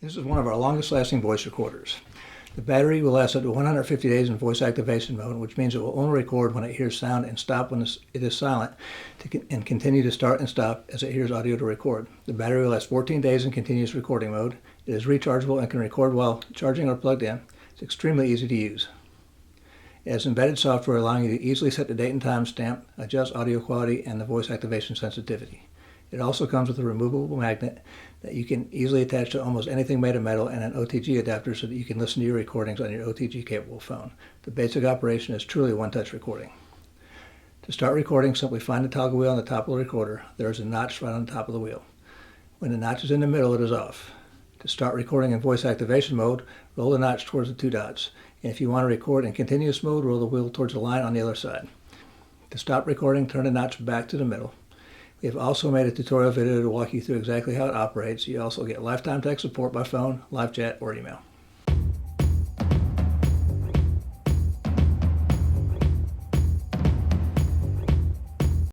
This is one of our longest lasting voice recorders. The battery will last up to 150 days in voice activation mode, which means it will only record when it hears sound and stop when it is silent, and continue to start and stop as it hears audio to record. The battery will last 14 days in continuous recording mode. It is rechargeable and can record while charging or plugged in. It's extremely easy to use. It has embedded software allowing you to easily set the date and time stamp, adjust audio quality, and the voice activation sensitivity. It also comes with a removable magnet that you can easily attach to almost anything made of metal and an OTG adapter so that you can listen to your recordings on your OTG-capable phone. The basic operation is truly one-touch recording. To start recording, simply find the toggle wheel on the top of the recorder. There is a notch right on the top of the wheel. When the notch is in the middle, it is off. To start recording in voice activation mode, roll the notch towards the two dots. And if you want to record in continuous mode, roll the wheel towards the line on the other side. To stop recording, turn the notch back to the middle. We have also made a tutorial video to walk you through exactly how it operates. You also get lifetime tech support by phone, live chat, or email.